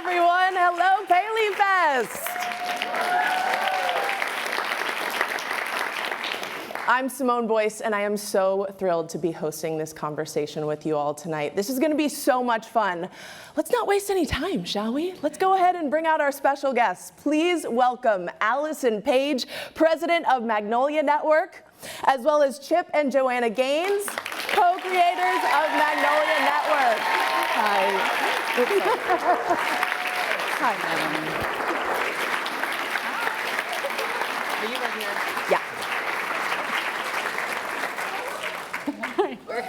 everyone. Hello, PaleyFest. I'm Simone Boyce, and I am so thrilled to be hosting this conversation with you all tonight. This is going to be so much fun. Let's not waste any time, shall we? Let's go ahead and bring out our special guests. Please welcome Allison Page, president of Magnolia Network, as well as Chip and Joanna Gaines, co-creators of Magnolia Network. Hi. Hi. Are you right here? Yeah.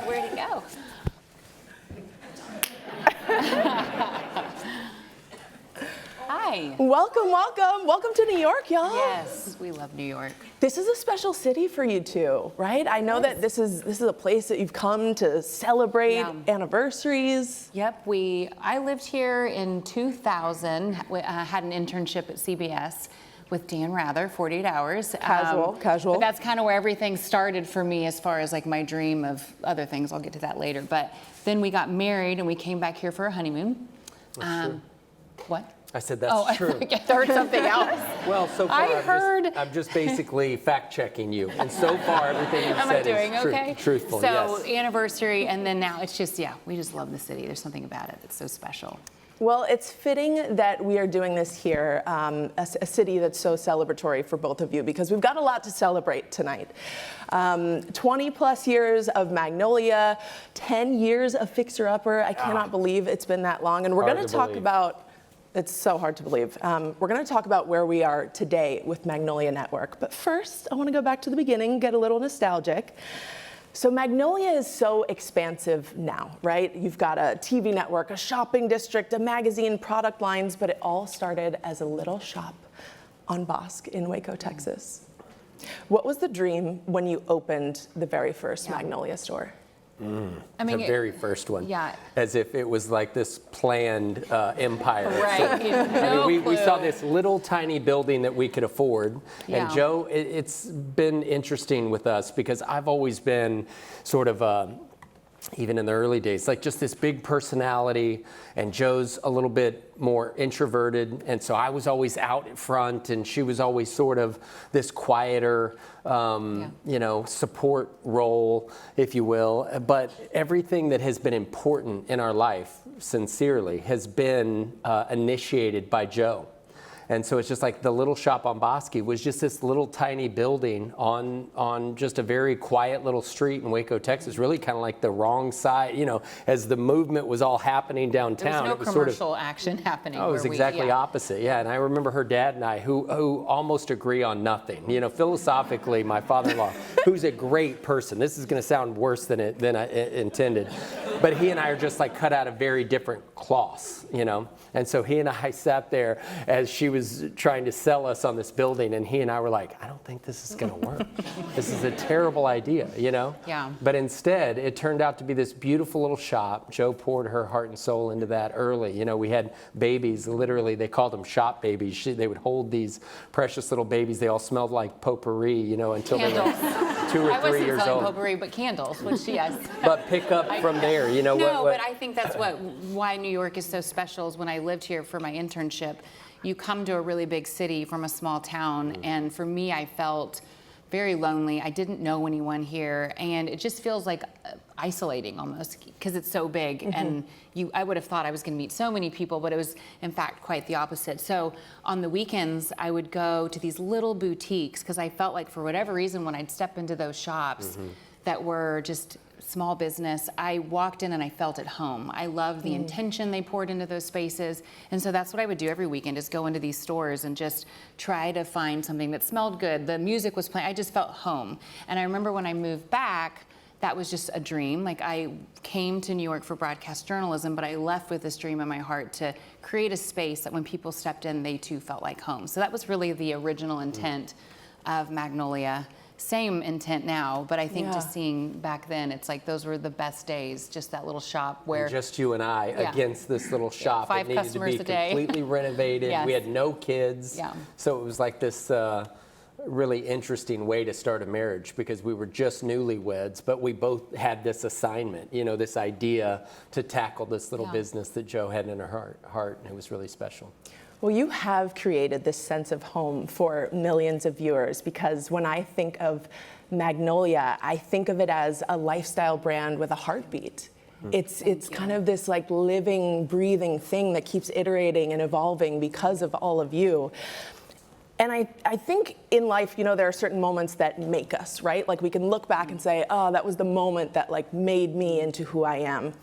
Where'd he go? Hi. Welcome, welcome. Welcome to New York, y'all. Yes, we love New York. This is a special city for you two, right? I know that this is a place that you've come to celebrate anniversaries. Yep, I lived here in 2000, had an internship at CBS with Dan Rather, 48 Hours. Casual. But that's kind of where everything started for me as far as like my dream of other things. I'll get to that later. But then we got married and we came back here for a honeymoon. What? I said that's true. I heard something else. Well, so far I'm just basically fact-checking you, and so far everything you've said is truthful. So anniversary, and then now it's just we just love the city. There's something about it that's so special. Well, it's fitting that we are doing this here, a city that's so celebratory for both of you, because we've got a lot to celebrate tonight. 20 plus years of Magnolia, 10 years of Fixer Upper. I cannot believe it's been that long. And we're going to talk about, it's so hard to believe. We're going to talk about where we are today with Magnolia Network. But first, I want to go back to the beginning, get a little nostalgic. So Magnolia is so expansive now, right? You've got a TV network, a shopping district, a magazine, product lines, but it all started as a little shop on Bosque in Waco, Texas. What was the dream when you opened the very first Magnolia store? I mean, the very first one. Yeah. As if it was like this planned empire. Right. We saw this little tiny building that we could afford. Yeah. And Joe, it's been interesting with us because I've always been sort of, even in the early days, like just this big personality, and Joe's a little bit more introverted, and so I was always out in front, and she was always sort of this quieter, support role, if you will. But everything that has been important in our life, sincerely, has been initiated by Joe. And so it's just like the little shop on Bosque was just this little tiny building on just a very quiet little street in Waco, Texas, really kind of like the wrong side, as the movement was all happening downtown. There was no commercial action happening. Oh, it was exactly opposite, and I remember her dad and I, who almost agree on nothing. Philosophically, my father-in-law, who's a great person, this is going to sound worse than I intended, but he and I are just like cut out of very different cloths, And so he and I sat there as she was trying to sell us on this building, and he and I were like, I don't think this is going to work. This is a terrible idea, Yeah. But instead, it turned out to be this beautiful little shop. Joe poured her heart and soul into that early. We had babies, literally, they called them shop babies. They would hold these precious little babies. They all smelled like potpourri, until Candles. they were 2 or 3 years I wasn't selling old. potpourri, but candles, which yes. But pick up from there, But I think that's why New York is so special is when I lived here for my internship, you come to a really big city from a small town, and for me, I felt very lonely. I didn't know anyone here, and it just feels like isolating almost because it's so big. And I would have thought I was going to meet so many people, but it was in fact quite the opposite. So on the weekends, I would go to these little boutiques because I felt like for whatever reason, when I'd step into those shops that were just small business, I walked in and I felt at home. I loved the intention they poured into those spaces. And so that's what I would do every weekend, is go into these stores and just try to find something that smelled good. The music was playing. I just felt home. And I remember when I moved back, that was just a dream. Like, I came to New York for broadcast journalism, but I left with this dream in my heart to create a space that when people stepped in, they too felt like home. So that was really the original intent of Magnolia. Same intent now, but I think just seeing back then, it's like those were the best days, just that little shop where... And just you and I against this little shop. 5 customers a day. Completely renovated. Yes. We had no kids. Yeah. So it was like this really interesting way to start a marriage because we were just newlyweds, but we both had this assignment, this idea to tackle this little business that Jo had in her heart, and it was really special. Well, you have created this sense of home for millions of viewers because when I think of Magnolia, I think of it as a lifestyle brand with a heartbeat. It's kind of this like living, breathing thing that keeps iterating and evolving because of all of you. And I think in life, there are certain moments that make us, right? Like we can look back and say, oh, that was the moment that like made me into who I am.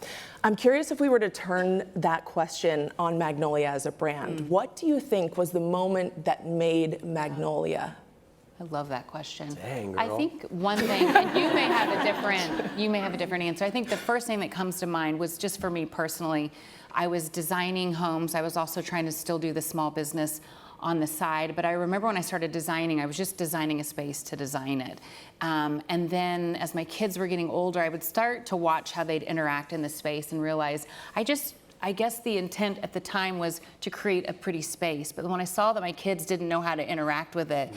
I'm curious if we were to turn that question on Magnolia as a brand. What do you think was the moment that made Magnolia? I love that question. Dang, girl. I think one thing, and you may have a different answer. I think the first thing that comes to mind was just for me personally. I was designing homes. I was also trying to still do the small business on the side. But I remember when I started designing, I was just designing a space to design it. And then as my kids were getting older, I would start to watch how they'd interact in the space and realize I guess the intent at the time was to create a pretty space. But when I saw that my kids didn't know how to interact with it,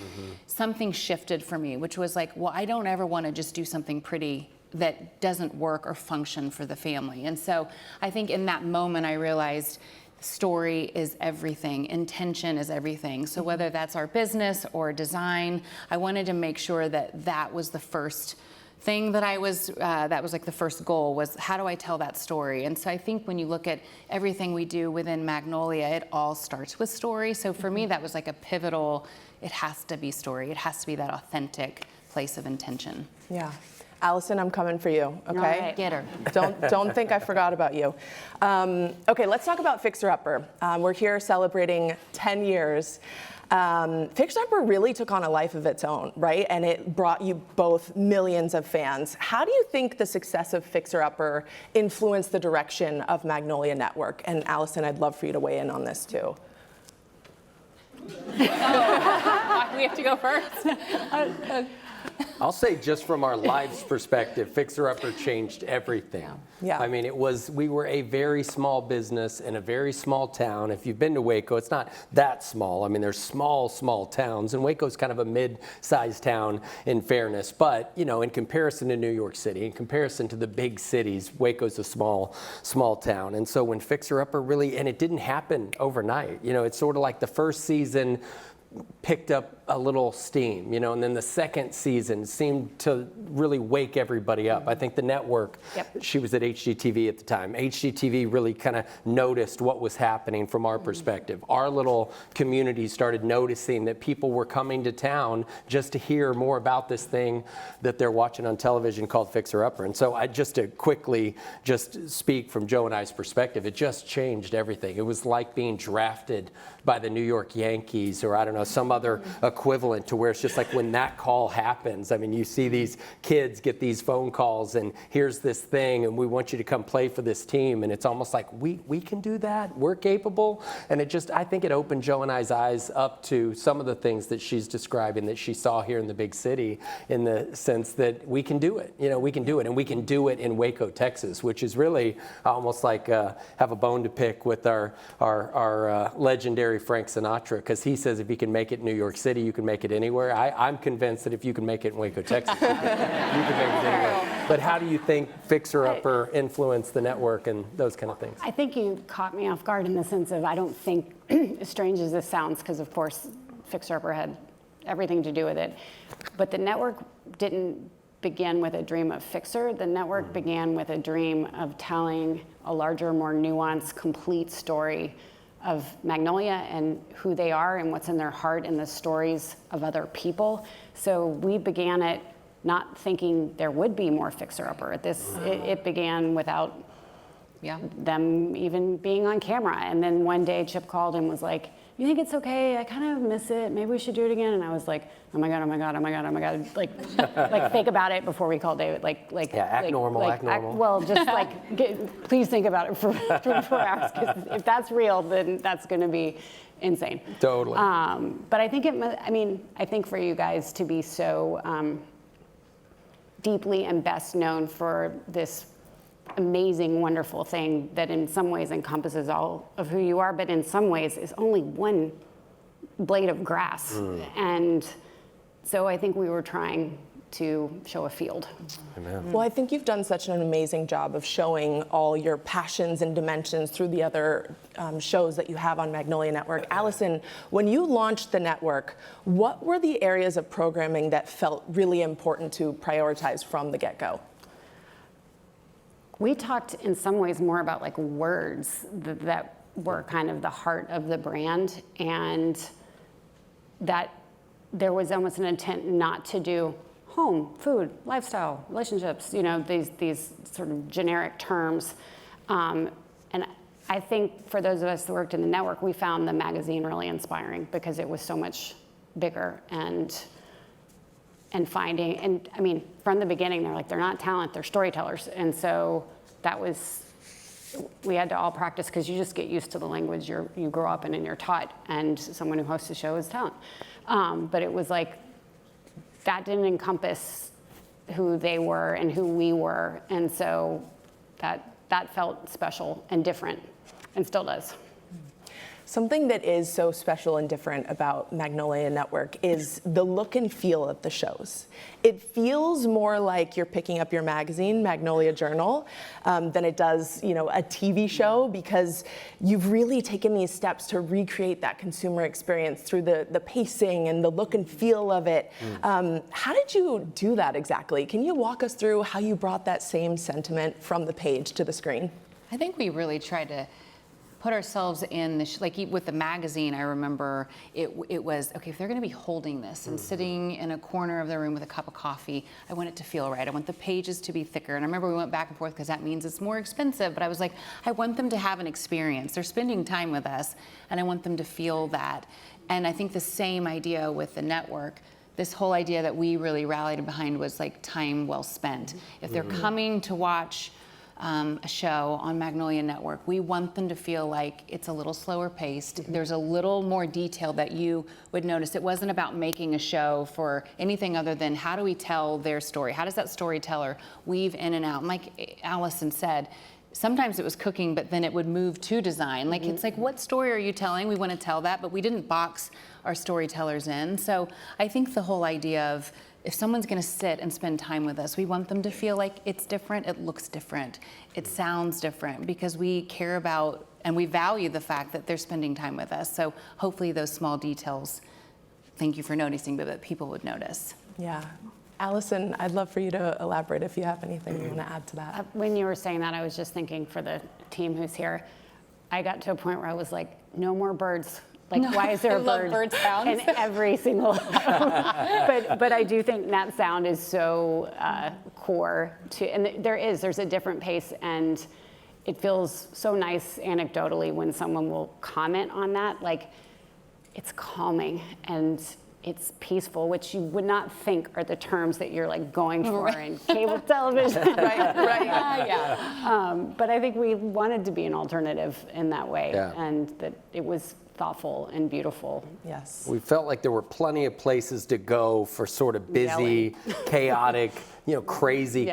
something shifted for me, which was like, well, I don't ever want to just do something pretty that doesn't work or function for the family. And so I think in that moment, I realized story is everything, intention is everything. So whether that's our business or design, I wanted to make sure that that was the first thing that was like the first goal was how do I tell that story? And so I think when you look at everything we do within Magnolia, it all starts with story. So for me, that was like a pivotal, it has to be story. It has to be that authentic place of intention. Yeah. Allison, I'm coming for you, okay? All right, get her. Don't think I forgot about you. Okay, let's talk about Fixer Upper. We're here celebrating 10 years. Fixer Upper really took on a life of its own, right? And it brought you both millions of fans. How do you think the success of Fixer Upper influenced the direction of Magnolia Network? And Allison, I'd love for you to weigh in on this too. We have to go first. I'll say just from our lives perspective, Fixer Upper changed everything. Yeah. I mean, we were a very small business in a very small town. If you've been to Waco, it's not that small. I mean, there's small towns, and Waco's kind of a mid-sized town in fairness. But, in comparison to New York City, in comparison to the big cities, Waco's a small town. And so when Fixer Upper really, and it didn't happen overnight. It's sort of like the first season picked up a little steam, and then the second season seemed to really wake everybody up. I think the network, she was at HGTV at the time. HGTV really kind of noticed what was happening from our perspective. Our little community started noticing that people were coming to town just to hear more about this thing that they're watching on television called Fixer Upper. And so just to quickly speak from Jo and I's perspective, it just changed everything. It was like being drafted by the New York Yankees or I don't know, some other equivalent to where it's just like when that call happens, I mean, you see these kids get these phone calls and here's this thing and we want you to come play for this team. And it's almost like we can do that. We're capable. And I think it opened Jo and I's eyes up to some of the things that she's describing that she saw here in the big city in the sense that we can do it. We can do it. And we can do it in Waco, Texas, which is really almost like have a bone to pick with our legendary Frank Sinatra, because he says if you can make it in New York City, you can make it anywhere. I'm convinced that if you can make it in Waco, Texas, you can make it anywhere. But how do you think Fixer Upper influenced the network and those kind of things? I think you caught me off guard in the sense of I don't think, as strange as this sounds, because of course Fixer Upper had everything to do with it, but the network didn't begin with a dream of Fixer. The network began with a dream of telling a larger, more nuanced, complete story of Magnolia and who they are and what's in their heart and the stories of other people. So we began it not thinking there would be more Fixer Upper. It began without them even being on camera. And then one day Chip called and was like, you think it's okay? I kind of miss it. Maybe we should do it again. And I was like, oh my God. Like think about it before we call David. Act normal. Well, just please think about it for 24 hours. Because if that's real, then that's going to be insane. Totally. But I think I think for you guys to be so deeply and best known for this amazing, wonderful thing that in some ways encompasses all of who you are, but in some ways is only one blade of grass. And So I think we were trying to show a field. Amen. Well, I think you've done such an amazing job of showing all your passions and dimensions through the other shows that you have on Magnolia Network. Allison, when you launched the network, what were the areas of programming that felt really important to prioritize from the get-go? We talked in some ways more about like words that were kind of the heart of the brand, and that there was almost an intent not to do home, food, lifestyle, relationships, these sort of generic terms. And I think for those of us that worked in the network, we found the magazine really inspiring because it was so much bigger and finding, and I mean, from the beginning, they're not talent, they're storytellers. And so we had to all practice because you just get used to the language you grow up in and you're taught, and someone who hosts a show is talent. But it was like, that didn't encompass who they were and who we were. And so that felt special and different, and still does. Something that is so special and different about Magnolia Network is the look and feel of the shows. It feels more like you're picking up your magazine, Magnolia Journal, than it does, a TV show, because you've really taken these steps to recreate that consumer experience through the pacing and the look and feel of it. How did you do that exactly? Can you walk us through how you brought that same sentiment from the page to the screen? I think we really tried to put ourselves in like with the magazine. I remember it was, okay, if they're going to be holding this and sitting in a corner of the room with a cup of coffee, I want it to feel right. I want the pages to be thicker. And I remember we went back and forth because that means it's more expensive, but I was like, I want them to have an experience. They're spending time with us, and I want them to feel that. And I think the same idea with the network, this whole idea that we really rallied behind was like time well spent. If they're coming to watch a show on Magnolia Network, we want them to feel like it's a little slower paced. There's a little more detail that you would notice. It wasn't about making a show for anything other than how do we tell their story? How does that storyteller weave in and out? And like Allison said, sometimes it was cooking, but then it would move to design. Like, it's like, what story are you telling? We want to tell that, but we didn't box our storytellers in. So I think the whole idea of, if someone's going to sit and spend time with us, we want them to feel like it's different, it looks different, it sounds different, because we care about and we value the fact that they're spending time with us. So hopefully those small details, thank you for noticing, but that people would notice. Yeah. Allison, I'd love for you to elaborate if you have anything you want to add to that. When you were saying that, I was just thinking for the team who's here, I got to a point where I was like, no more birds. Like, no, why is there a bird in every single but I do think that sound is so core to, and there's a different pace, and it feels so nice anecdotally when someone will comment on that. Like, it's calming and it's peaceful, which you would not think are the terms that you're like going for in cable television. right. Yeah. But I think we wanted to be an alternative in that way, and that it was thoughtful and beautiful. Yes. We felt like there were plenty of places to go for sort of busy, chaotic, crazy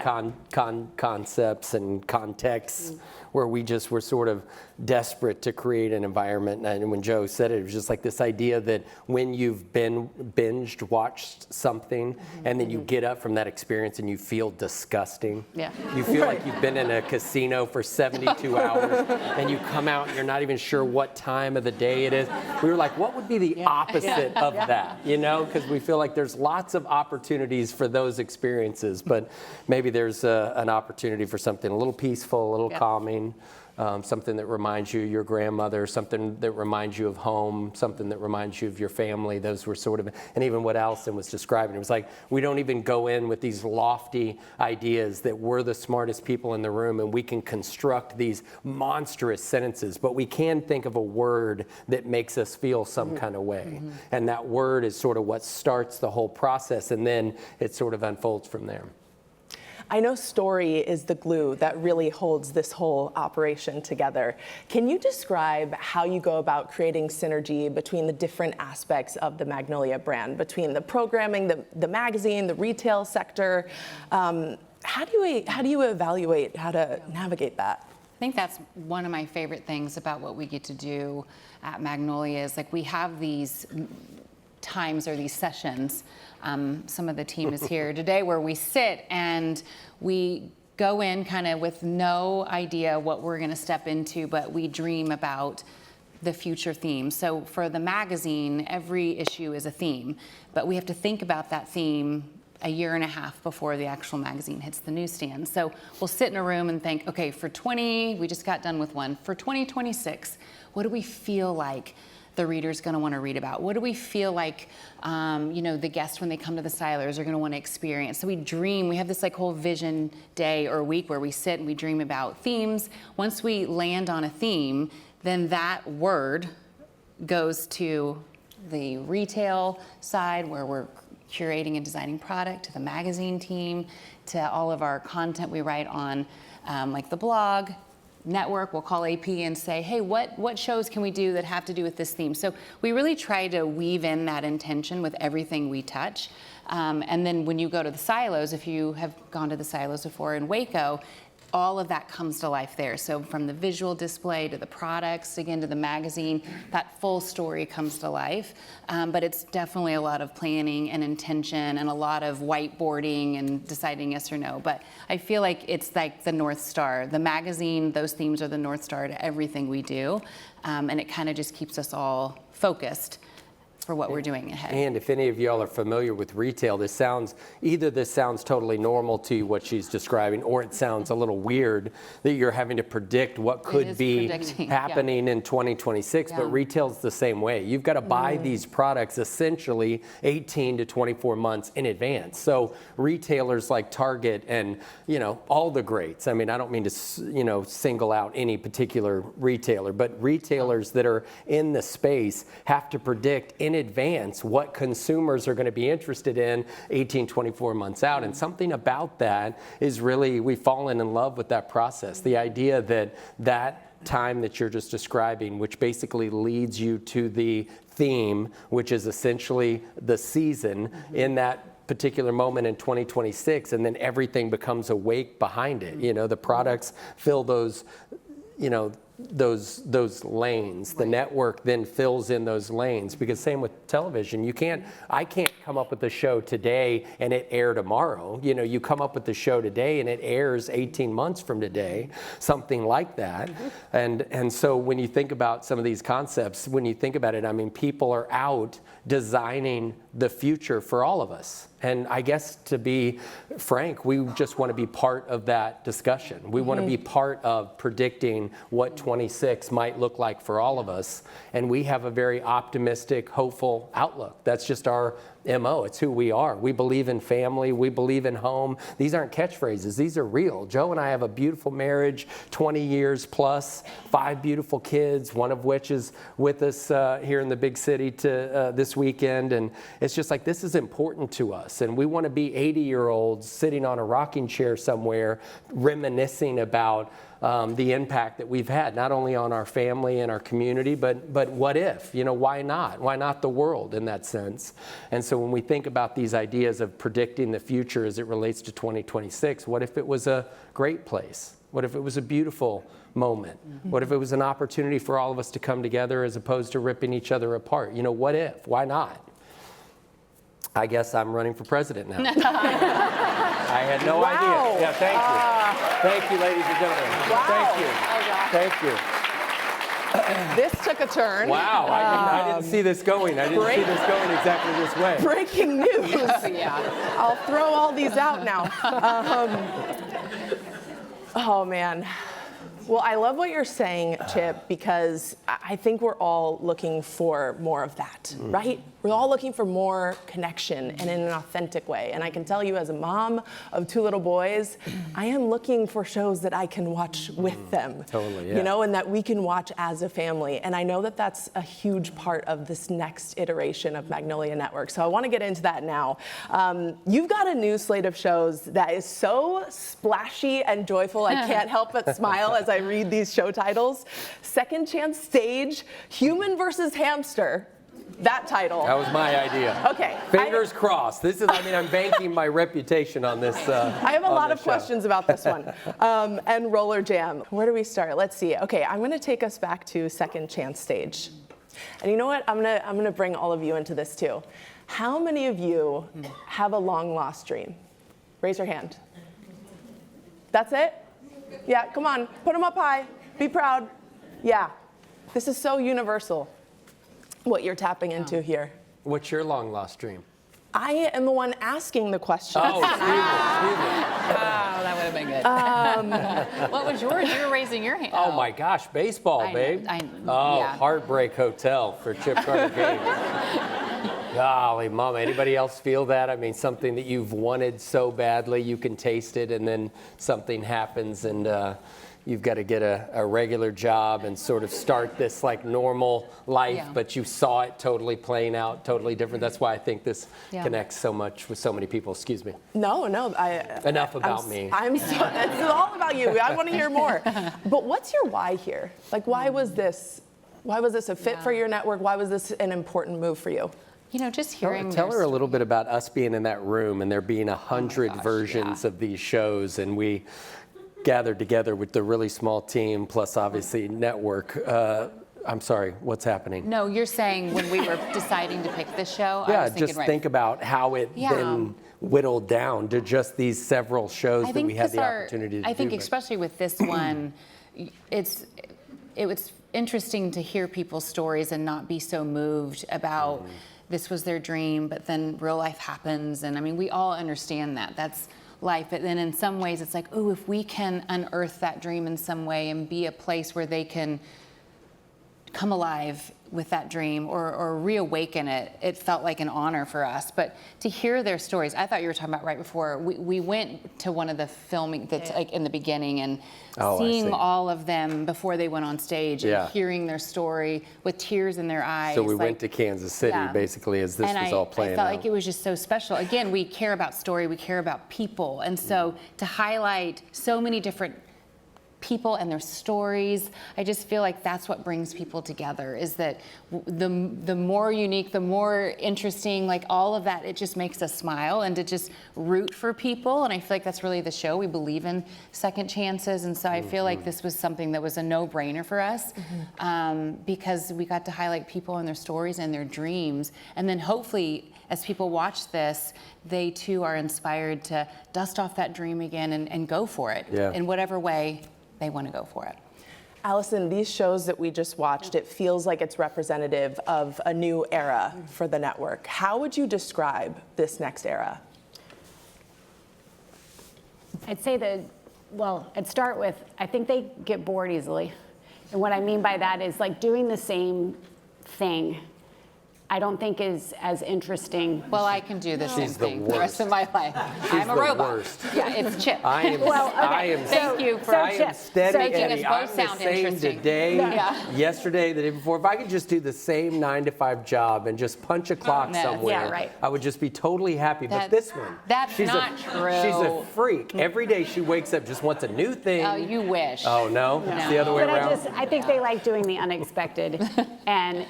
concepts and contexts where we just were sort of desperate to create an environment. And when Joe said it was just like this idea that when you've binged watched something and then you get up from that experience and you feel disgusting. Yeah. You feel like you've been in a casino for 72 hours and you come out and you're not even sure what time of the day it is. We were like, what would be the opposite of that? Because we feel like there's lots of opportunities for those experiences, but maybe there's an opportunity for something a little peaceful, a little calming. Something that reminds you of your grandmother, something that reminds you of home, something that reminds you of your family. Those were sort of, and even what Allison was describing, it was like, we don't even go in with these lofty ideas that we're the smartest people in the room and we can construct these monstrous sentences, but we can think of a word that makes us feel some kind of way. And that word is sort of what starts the whole process, and then it sort of unfolds from there. I know story is the glue that really holds this whole operation together. Can you describe how you go about creating synergy between the different aspects of the Magnolia brand, between the programming, the magazine, the retail sector? How do you evaluate how to navigate that? I think that's one of my favorite things about what we get to do at Magnolia is like we have these times or these sessions. Some of the team is here today where we sit and we go in kind of with no idea what we're going to step into, but we dream about the future theme. So for the magazine, every issue is a theme, but we have to think about that theme a year and a half before the actual magazine hits the newsstand. So we'll sit in a room and think, okay, we just got done with one. For 2026, what do we feel like the reader's going to want to read about? What do we feel like, the guests when they come to the Stylers are going to want to experience? So we dream. We have this like whole vision day or week where we sit and we dream about themes. Once we land on a theme, then that word goes to the retail side where we're curating and designing product, to the magazine team, to all of our content we write on like the blog network. We'll call AP and say, hey, what shows can we do that have to do with this theme? So we really try to weave in that intention with everything we touch. And then when you go to the silos, if you have gone to the silos before in Waco, all of that comes to life there. So from the visual display to the products, again to the magazine, that full story comes to life. But it's definitely a lot of planning and intention and a lot of whiteboarding and deciding yes or no. But I feel like it's like the North Star. The magazine, those themes are the North Star to everything we do. And it kind of just keeps us all focused for what we're doing ahead. And if any of y'all are familiar with retail, this sounds totally normal to you, what she's describing, or it sounds a little weird that you're having to predict what could be happening in 2026, but retail's the same way. You've got to buy these products essentially 18 to 24 months in advance. So retailers like Target and, all the greats, I mean, I don't mean to, single out any particular retailer, but retailers that are in the space have to predict in advance what consumers are going to be interested in 18, 24 months out. And something about that is really, we've fallen in love with that process. The idea that time that you're just describing, which basically leads you to the theme, which is essentially the season in that particular moment in 2026, and then everything becomes awake behind it. The products fill those, those lanes. The network then fills in those lanes, because same with television. I can't come up with a show today and it air tomorrow. You come up with the show today and it airs 18 months from today, something like that. And so when you think about some of these concepts, when you think about it, I mean, people are out designing the future for all of us. And I guess, to be frank, we just want to be part of that discussion. We want to be part of predicting what 26 might look like for all of us. And we have a very optimistic, hopeful outlook. That's just our MO. It's who we are. We believe in family. We believe in home. These aren't catchphrases. These are real. Joe and I have a beautiful marriage, 20 years plus, 5 beautiful kids, one of which is with us here in the big city this weekend. And it's just like, this is important to us. And we want to be 80-year-olds sitting on a rocking chair somewhere, reminiscing about the impact that we've had, not only on our family and our community, but what if? Why not? Why not the world in that sense? And so when we think about these ideas of predicting the future as it relates to 2026, what if it was a great place? What if it was a beautiful moment? What if it was an opportunity for all of us to come together as opposed to ripping each other apart? What if? Why not? I guess I'm running for president now. I had no idea. Yeah, thank you. Thank you, ladies and gentlemen. Wow. Thank you. This took a turn. Wow, I didn't see this going. I didn't see this going exactly this way. Breaking news. Yeah. I'll throw all these out now. Oh, man. Well, I love what you're saying, Chip, because I think we're all looking for more of that, right? We're all looking for more connection and in an authentic way. And I can tell you, as a mom of 2 little boys, I am looking for shows that I can watch with them. Totally, yeah. And that we can watch as a family. And I know that that's a huge part of this next iteration of Magnolia Network. So I want to get into that now. You've got a new slate of shows that is so splashy and joyful. I can't help but smile as I read these show titles. Second Chance Stage, Human versus Hamster. That title. That was my idea. Okay. Fingers crossed. I'm banking my reputation on this. I have a lot of questions about this one. And Roller Jam. Where do we start? Let's see. Okay, I'm going to take us back to Second Chance Stage. And you know what? I'm gonna bring all of you into this too. How many of you have a long lost dream? Raise your hand. That's it? Yeah, come on, put them up high. Be proud. Yeah, this is so universal, what you're tapping into here. What's your long lost dream? I am the one asking the question. Oh, excuse me. Oh, that would have been good. What was yours? You were raising your hand. Oh my gosh, baseball, I know, babe. oh, yeah. Heartbreak Hotel for Chip Carter Gaines. Golly, Mama, anybody else feel that? I mean, something that you've wanted so badly, you can taste it, and then something happens, and you've got to get a regular job and sort of start this like normal life, but you saw it totally playing out totally different. That's why I think this connects so much with so many people. Excuse me. No. Enough about me. It's all about you. I want to hear more. But what's your why here? Like, why was this a fit for your network? Why was this an important move for you? You know, just hearing. Tell her a little bit about us being in that room and there being 100 versions of these shows, and we gathered together with the really small team, plus obviously network. I'm sorry, what's happening? No, you're saying when we were deciding to pick this show, I Yeah, was thinking, just think about how it then whittled down to just these several shows that we had the opportunity to do. I think especially with this one, it was interesting to hear people's stories and not be so moved about this was their dream, but then real life happens. And I mean, we all understand that. That's life. But then in some ways it's like, oh, if we can unearth that dream in some way and be a place where they can come alive with that dream or reawaken it, it felt like an honor for us. But to hear their stories, I thought you were talking about right before, we went to one of the filming that's like in the beginning and seeing all of them before they went on stage and hearing their story with tears in their eyes. So we went to Kansas City basically as this was all playing out. I felt like it was just so special. Again, we care about story, we care about people. And so to highlight so many different people and their stories, I just feel like that's what brings people together, is that the more unique, the more interesting, like all of that, it just makes us smile and to just root for people. And I feel like that's really the show. We believe in second chances. And so I feel like this was something that was a no-brainer for us because we got to highlight people and their stories and their dreams. And then hopefully as people watch this, they too are inspired to dust off that dream again and go for it in whatever way they want to go for it. Allison, these shows that we just watched, it feels like it's representative of a new era for the network. How would you describe this next era? I'd say that, well, I'd start with, I think they get bored easily. And what I mean by that is like doing the same thing, I don't think is as interesting. Well, I can do the same She's the thing the rest of worst. my life. She's I'm a the robot. worst. Yeah, it's Chip. I am, I am, Thank you for I am steady making us Eddie. both I'm the sound same interesting. today, Yeah. yesterday, the day before. If I could just do the same 9-to-5 job and just punch a clock No. somewhere, Yeah, right. I would just be totally happy. But this one, That's she's not true. She's a freak. Every day she wakes up, just wants a new thing. Oh, you wish. Oh, no? It's the other way But around? I think they like doing the unexpected. And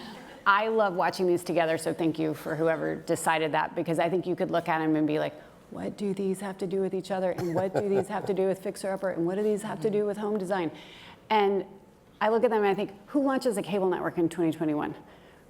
I love watching these together, so thank you for whoever decided that, because I think you could look at them and be like, what do these have to do with each other? And what do these have to do with Fixer Upper? And what do these have to do with home design? And I look at them and I think, who launches a cable network in 2021?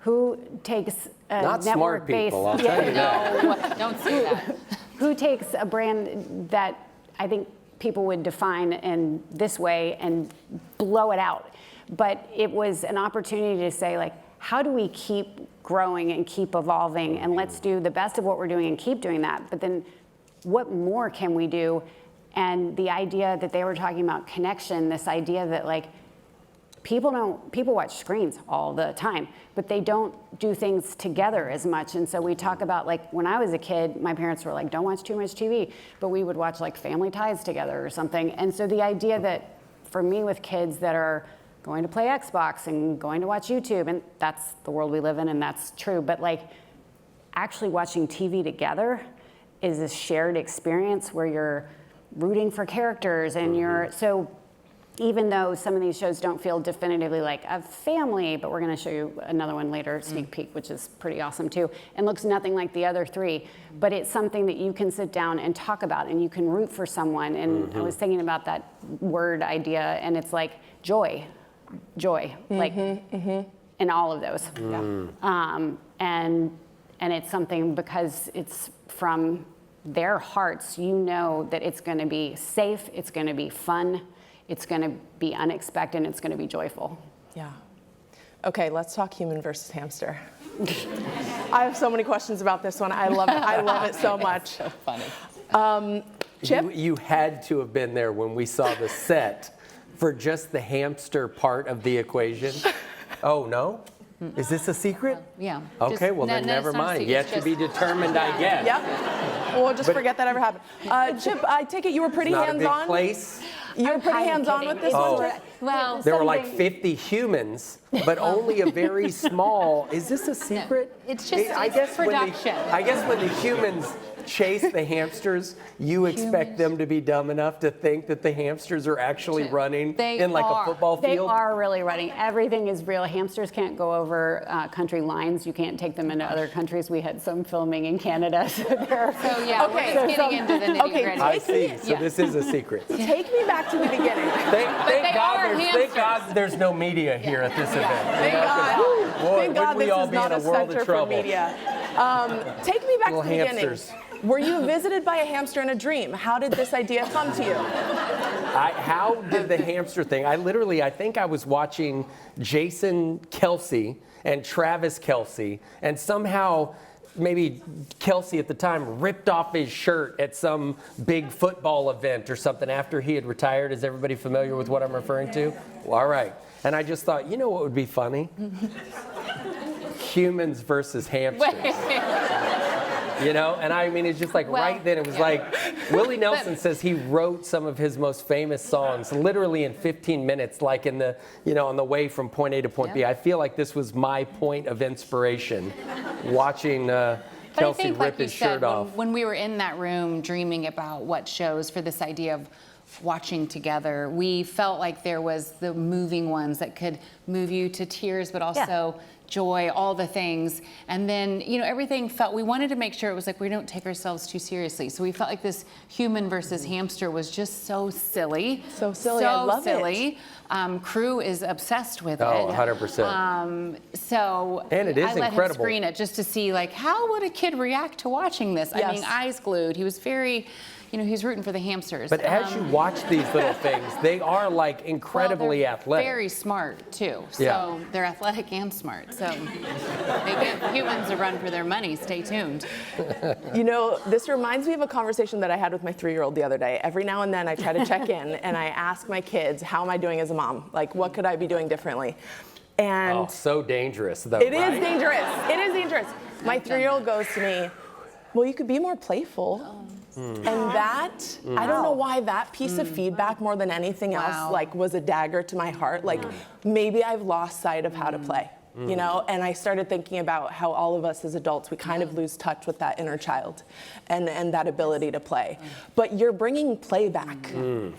Who takes a Not smart network-based... people, I'll tell you that. No, don't say that. Who takes a brand that I think people would define in this way and blow it out? But it was an opportunity to say, like, how do we keep growing and keep evolving, and let's do the best of what we're doing and keep doing that, but then what more can we do? And the idea that they were talking about connection, this idea that like people watch screens all the time, but they don't do things together as much. And so we talk about, like, when I was a kid, my parents were like, don't watch too much TV, but we would watch like Family Ties together or something. And so the idea that for me with kids that are going to play Xbox and going to watch YouTube, and that's the world we live in, and that's true, but like actually watching TV together is a shared experience where you're rooting for characters and you're, so even though some of these shows don't feel definitively like a family, but we're gonna show you another one later, sneak peek, which is pretty awesome too, and looks nothing like the other three, but it's something that you can sit down and talk about and you can root for someone. And I was thinking about that word idea, and it's like joy, like, in all of those. And it's something, because it's from their hearts, you know that it's going to be safe, it's going to be fun, it's going to be unexpected, and it's going to be joyful. Yeah. Okay, let's talk human versus hamster. I have so many questions about this one. I love it. I love it so much. So funny. Chip? You had to have been there when we saw the set for just the hamster part of the equation. Oh, no? Is this a secret? Yeah. Okay, Just- well then no, never it's not a mind. secret, Yet it's to just- be determined, I guess. Yep. We'll just forget that ever happened. Chip, I take it you were pretty Not a big hands-on? place. You were pretty I'm hands-on kidding. with this Oh. one, Chip? Well, There were like Something- 50 humans, but only a very small. Is this a secret? it's just I it's guess production. I guess when the humans chase the hamsters, you expect them to be dumb enough to think that the hamsters are actually running They in like are. a football They field. are really running. Everything is real. Hamsters can't go over country lines. You can't take them into other countries. We had some filming in Canada. So they're, So yeah, Okay. we're just getting into the nitty Okay, gritty. I see. So Yeah. this is a secret. Take me back to the beginning. Thank they are thank God there's no media here at this event. Thank God. Boy, Thank God wouldn't we this all is be not in a a world center of for trouble? media. Take me back to Little the beginning. hamsters. Were you visited by a hamster in a dream? How did this idea come to you? How did the hamster thing? I think I was watching Jason Kelsey and Travis Kelsey, and somehow maybe Kelsey at the time ripped off his shirt at some big football event or something after he had retired. Is everybody familiar with what I'm referring to? Well, all right. And I just thought, you know what would be funny? Humans versus hamsters. You know, and I mean, it's just like Well, right then it was yeah. like, Willie Nelson says he wrote some of his most famous songs literally in 15 minutes, like in the, you know, on the way from point A to point B. Yeah. I feel like this was my point of inspiration, watching But I Kelsey think, rip like you his said, shirt off. when we were in that room dreaming about what shows for this idea of watching together, we felt like there was the moving ones that could move you to tears, but also joy, all the things. And then, you know, everything felt, we wanted to make sure it was like we don't take ourselves too seriously. So we felt like this human versus hamster was just so silly. So silly, So I love it. silly. Crew is obsessed with Oh, it. 100%. So And it is I let incredible. him screen it just to see, like, how would a kid react to watching this? I Yes. mean, eyes glued. He was very, you know, he was rooting for the hamsters. But as you watch these little things, they are like incredibly they're athletic. Very smart too. So Yeah. they're athletic and smart. So they give humans a run for their money. Stay tuned. You know, this reminds me of a conversation that I had with my 3-year-old the other day. Every now and then I try to check in and I ask my kids, how am I doing as a mom? Like, what could I be doing differently? And Oh, so dangerous though, it is right? dangerous. It is dangerous. My 3-year-old goes to me, well, you could be more playful. And that, I don't know why that piece of feedback more than anything else, Wow. like, was a dagger to my heart. Like, maybe I've lost sight of how to play, you know? And I started thinking about how all of us as adults, we kind of lose touch with that inner child and that ability to play. But you're bringing play back.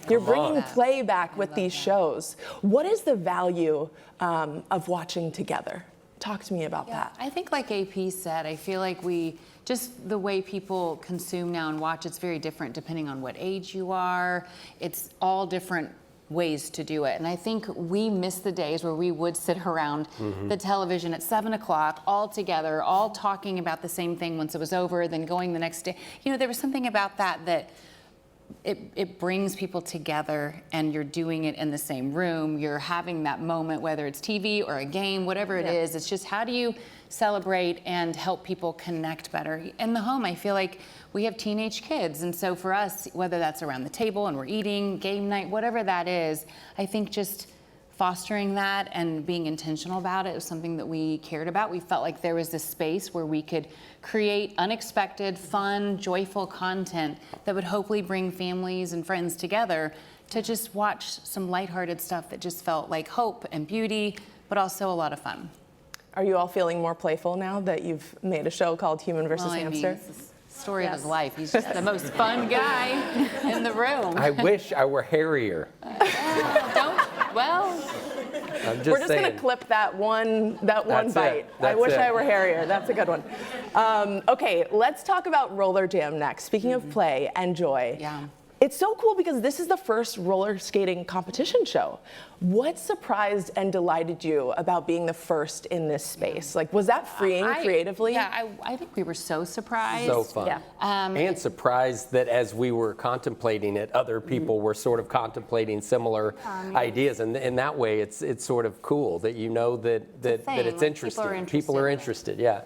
You're bringing play back with these shows. What is the value of watching together? Talk to me about that. I think, like AP said, I feel like just the way people consume now and watch, it's very different depending on what age you are. It's all different ways to do it. And I think we miss the days where we would sit around the television at 7 o'clock all together, all talking about the same thing once it was over, then going the next day. You know, there was something about that it brings people together, and you're doing it in the same room. You're having that moment, whether it's TV or a game, whatever it is. It's just, how do you celebrate and help people connect better? In the home, I feel like we have teenage kids. And so for us, whether that's around the table and we're eating, game night, whatever that is, I think just fostering that and being intentional about it was something that we cared about. We felt like there was this space where we could create unexpected, fun, joyful content that would hopefully bring families and friends together to just watch some lighthearted stuff that just felt like hope and beauty, but also a lot of fun. Are you all feeling more playful now that you've made a show called Human versus Well, I mean, Hamster? it's the story of his life. He's just the most fun guy in the room. I wish I were hairier. I'm just We're just saying. gonna clip that one That's bite. it. I That's wish it. I were hairier. That's a good one. Okay, let's talk about Roller Jam next. Speaking of play and joy. Yeah. It's so cool because this is the first roller skating competition show. What surprised and delighted you about being the first in this space? Like, was that freeing creatively? Yeah, I think we were so surprised. So fun. Yeah. And surprised that as we were contemplating it, other people were sort of contemplating similar ideas. And in that way, it's sort of cool that you know that it's like, interesting. People are interested, yeah.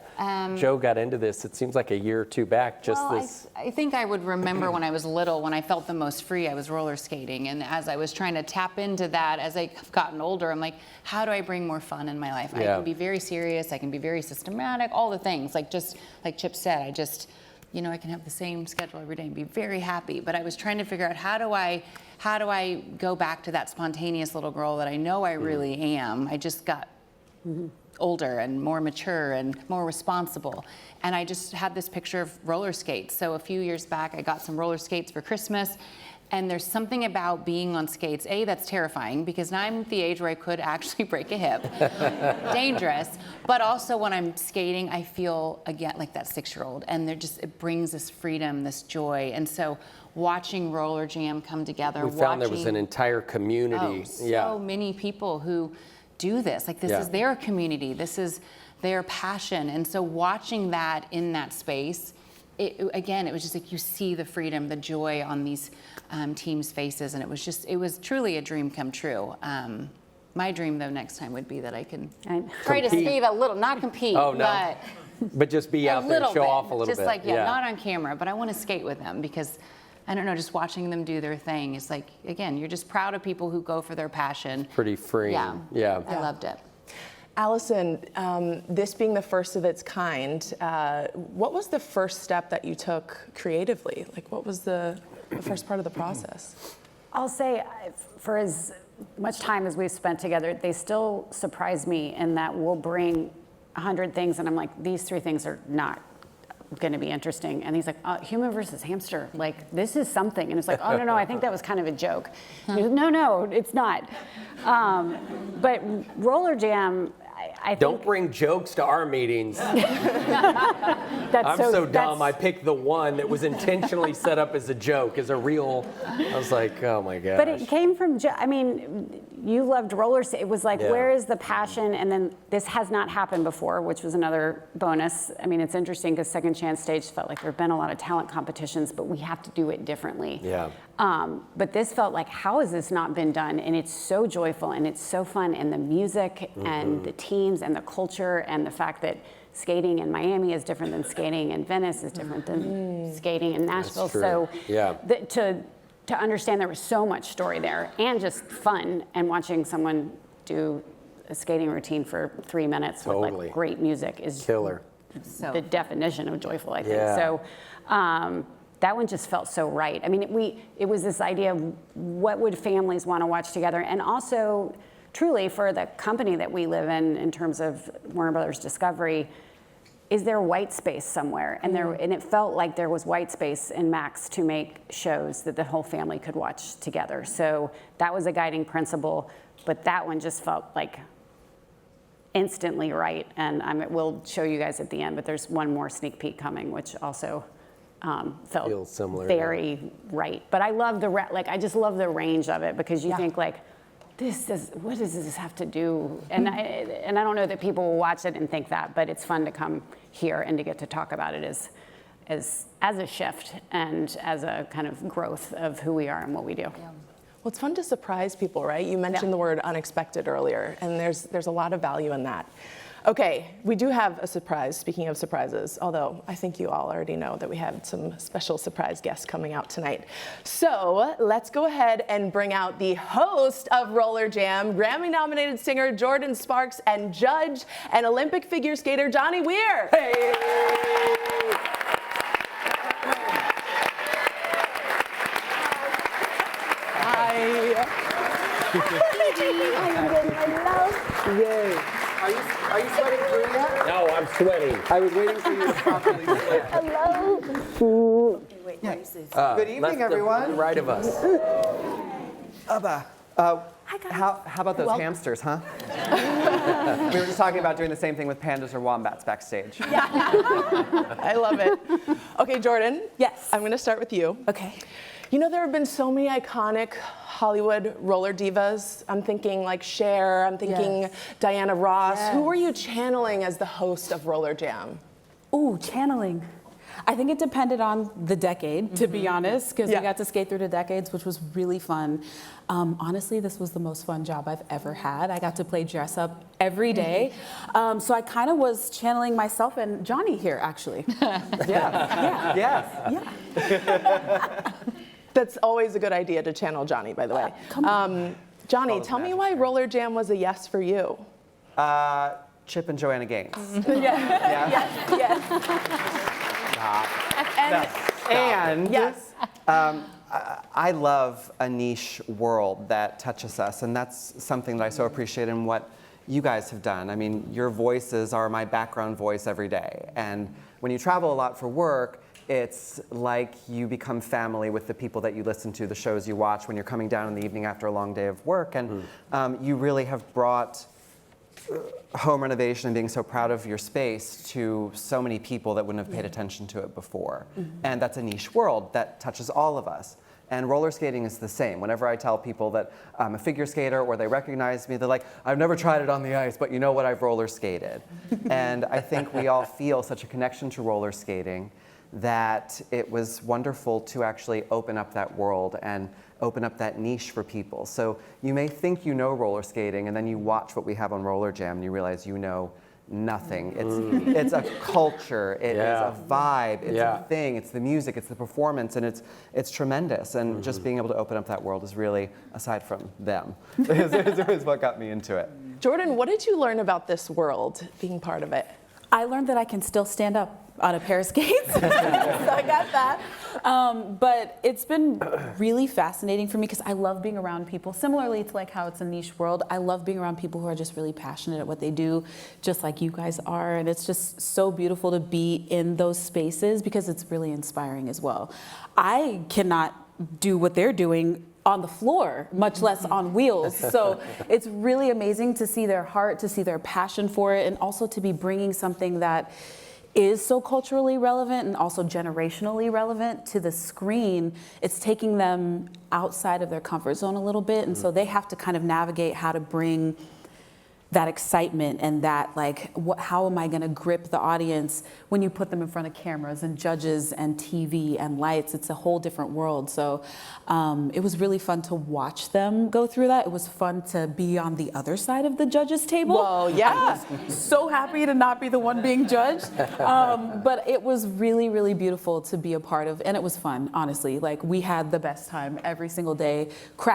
Joe got into this, it seems like a year or two back, I think I would remember when I was little, when I felt the most free, I was roller skating. And as I was trying to tap into that, as I've gotten older, I'm like, how do I bring more fun in my life? I can be very serious, I can be very systematic, all the things. Like just like Chip said, I just, you know, I can have the same schedule every day and be very happy. But I was trying to figure out how do I go back to that spontaneous little girl that I know I really am. I just got older and more mature and more responsible. And I just had this picture of roller skates. So a few years back, I got some roller skates for Christmas. And there's something about being on skates, that's terrifying because now I'm at the age where I could actually break a hip. Dangerous. But also when I'm skating, I feel, again, like that 6-year-old. And it brings this freedom, this joy. And so watching Roller Jam come together. we found there was an entire community. So many people who do this. Like this is their community. This is their passion. And so watching that in that space, it was just like you see the freedom, the joy on these teams' faces, and it was truly a dream come true. My dream, though, next time would be that I can try to skate a little, not compete, but just be out there, show off a little bit. Just like, not on camera, but I want to skate with them because, I don't know, just watching them do their thing is like, again, you're just proud of people who go for their passion. Pretty freeing. Yeah. I loved it. Allison, this being the first of its kind, what was the first step that you took creatively? Like, what was the first part of the process? I'll say, for as much time as we've spent together, they still surprise me in that we'll bring 100 things, and I'm like, these 3 things are not going to be interesting. And he's like, human versus hamster. Like, this is something. And it's like, oh, no, I think that was kind of a joke. No, it's not. But Roller Jam, I think... Don't bring jokes to our meetings. I'm so dumb. I picked the one that was intentionally set up as a joke, as a real... I was like, oh my gosh. But it came from... I mean, you loved roller skating. It was like, where is the passion? And then this has not happened before, which was another bonus. I mean, it's interesting because Second Chance Stage felt like there have been a lot of talent competitions, but we have to do it differently. Yeah. But this felt like, how has this not been done? And it's so joyful and it's so fun. And the music and the teams and the culture and the fact that skating in Miami is different than skating in Venice is different than skating in Nashville. So to understand there was so much story there and just fun, and watching someone do a skating routine for 3 minutes with like great music is killer. The definition of joyful, I think. So that one just felt so right. I mean, it was this idea of what would families want to watch together, and also truly for the company that we live in terms of Warner Brothers Discovery, is there white space somewhere? And and it felt like there was white space in Max to make shows that the whole family could watch together. So that was a guiding principle, but that one just felt like instantly right. And we'll show you guys at the end, but there's one more sneak peek coming, which also felt similar, very right. But I love I just love the range of it, because you think like, what does this have to do? And I don't know that people will watch it and think that, but it's fun to come here and to get to talk about it as a shift and as a kind of growth of who we are and what we do. Yeah. Well, it's fun to surprise people, right? You mentioned the word unexpected earlier, and there's a lot of value in that. Okay, we do have a surprise, speaking of surprises, although I think you all already know that we have some special surprise guests coming out tonight. So let's go ahead and bring out the host of Roller Jam, Grammy-nominated singer Jordin Sparks, and judge and Olympic figure skater Johnny Weir. Hey! Yay. Are you sweating through yet? No, I'm sweating. I was waiting for you to properly sweat. Hello. Good evening, everyone. Right of us. How about those hamsters, huh? We were just talking about doing the same thing with pandas or wombats backstage. I love it. Okay, Jordin. Yes. I'm going to start with you. Okay. You know, there have been so many iconic Hollywood roller divas. I'm thinking like Cher, I'm thinking Diana Ross. Yes. Who were you channeling as the host of Roller Jam? Ooh, channeling. I think it depended on the decade, to be honest, because we got to skate through the decades, which was really fun. Honestly, this was the most fun job I've ever had. I got to play dress up every day. So I kind of was channeling myself and Johnny here, actually. Yes. That's always a good idea to channel Johnny, by the way. Come on. Johnny, tell me why Roller Jam was a yes for you. Chip and Joanna Gaines. And Yes. I love a niche world that touches us, and that's something that I so appreciate in what you guys have done. I mean, your voices are my background voice every day, and when you travel a lot for work, it's like you become family with the people that you listen to, the shows you watch when you're coming down in the evening after a long day of work, and you really have brought home renovation and being so proud of your space to so many people that wouldn't have paid attention to it before. And that's a niche world that touches all of us. And roller skating is the same. Whenever I tell people that I'm a figure skater or they recognize me, they're like, I've never tried it on the ice, but you know what, I've roller skated. And I think we all feel such a connection to roller skating that it was wonderful to actually open up that world and open up that niche for people. So you may think you know roller skating, and then you watch what we have on Roller Jam, and you realize you know nothing. It's a culture, it is a vibe, it's a thing, it's the music, it's the performance, and it's tremendous. And just being able to open up that world is really, aside from them, is what got me into it. Jordin, what did you learn about this world being part of it? I learned that I can still stand up on a pair of skates. So I got that. But it's been really fascinating for me because I love being around people. Similarly to like how it's a niche world, I love being around people who are just really passionate at what they do, just like you guys are. And it's just so beautiful to be in those spaces because it's really inspiring as well. I cannot do what they're doing on the floor, much less on wheels. So it's really amazing to see their heart, to see their passion for it, and also to be bringing something that is so culturally relevant and also generationally relevant to the screen. It's taking them outside of their comfort zone a little bit, and so they have to kind of navigate how to bring that excitement and that like, how am I gonna grip the audience when you put them in front of cameras and judges and TV and lights? It's a whole different world. So it was really fun to watch them go through that. It was fun to be on the other side of the judges table. Well, yeah. I was so happy to not be the one being judged. But it was really, really beautiful to be a part of, and it was fun, honestly. Like, we had the best time every single day,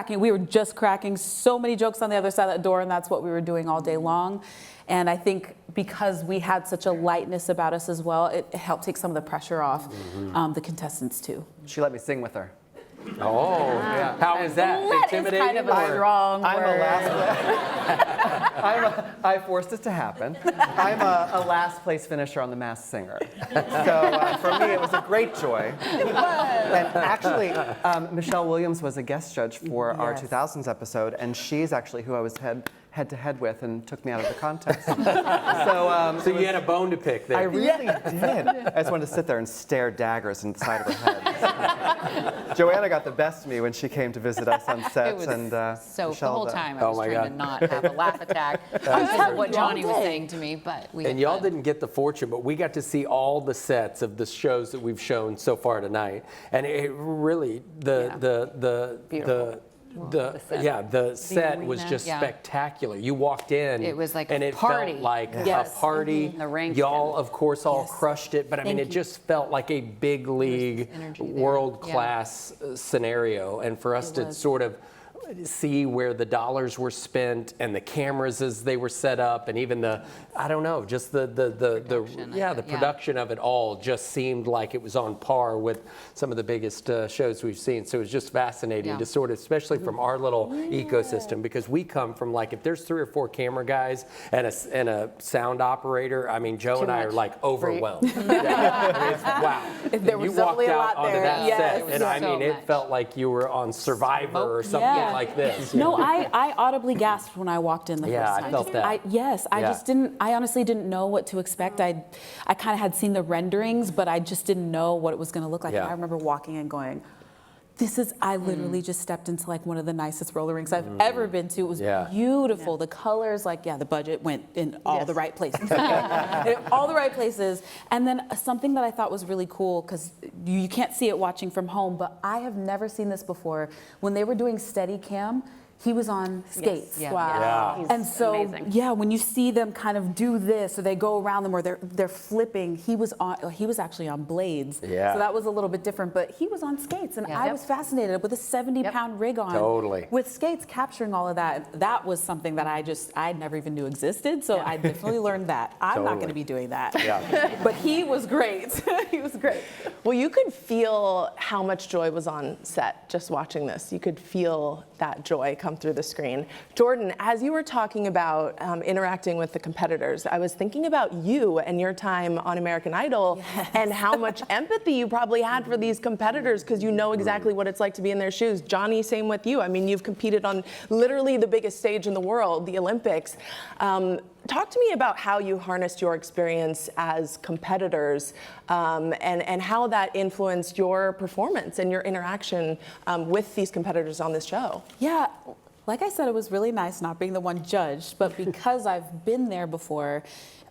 we were just cracking so many jokes on the other side of that door, and that's what we were doing all day long. And I think because we had such a lightness about us as well, it helped take some of the pressure off the contestants too. She let me sing with her. Oh, how was that? That is Intimidating? kind of a strong I'm word. a last. I forced it to happen. I'm a last place finisher on The Masked Singer. So for me, it was a great joy. And actually, Michelle Williams was a guest judge for our 2000s episode, and she's actually who I was head-to-head with and took me out of the contest. So you had a bone to pick there. I really did. I just wanted to sit there and stare daggers in the side of her head. Joanna got the best of me when she came to visit us on It sets, was and so Michelle the whole did. time I Oh was my trying God. to not have a laugh attack because of what Johnny was saying to me, but we And had y'all fun. didn't get the fortune, but we got to see all the sets of the shows that we've shown so far tonight, and it really the set was arena. just Yeah. spectacular. You walked in, It was like a and it party. felt like Yes. a party. The rank Y'all, and- of course, all crushed it, but I mean, Thank it you. just felt like a big league, energy there. world class scenario, and for us to was. sort of see where the dollars were spent and the cameras as they were set up, and even the, I don't know, just the Production of it, the production of it all just seemed like it was on par with some of the biggest shows we've seen. So it was just fascinating to sort of, especially from our little ecosystem, because we come from like, if there's 3 or 4 camera guys and a sound operator, I mean, Joe and I are like overwhelmed. Wow. If there was You walked only a out lot onto there. that Yes. set, It was and I so mean, it much. felt like you were on Survivor or something Yeah. like this. No, I audibly gasped when I walked in the Yeah, first I time. felt that. I Yeah. just didn't, I honestly didn't know what to expect. I kind of had seen the renderings, but I just didn't know what it was going to look like. Yeah. And I remember walking and going, I literally just stepped into like one of the nicest roller rinks I've ever been to. It was beautiful. The colors, like, the budget went in all the right places. All the right places. And then something that I thought was really cool, because you can't see it watching from home, but I have never seen this before. When they were doing Steadicam, he was on skates. Yes. Wow. He's And so, amazing. when you see them kind of do this, or they go around them, or they're flipping, he was actually on blades. Yeah. So that was a little bit different, but he was on skates, and I was fascinated with a 70-pound rig on. Totally. With skates, capturing all of that. That was something that I never even knew existed, so I definitely learned that. I'm not going to be doing that. Yeah. But he was great. He was great. Well, you could feel how much joy was on set just watching this. You could feel that joy come through the screen. Jordin, as you were talking about interacting with the competitors, I was thinking about you and your time on American Idol and how much empathy you probably had for these competitors, because you know exactly what it's like to be in their shoes. Johnny, same with you. I mean, you've competed on literally the biggest stage in the world, the Olympics. Talk to me about how you harnessed your experience as competitors and how that influenced your performance and your interaction with these competitors on this show. Yeah, like I said, it was really nice not being the one judged, but because I've been there before,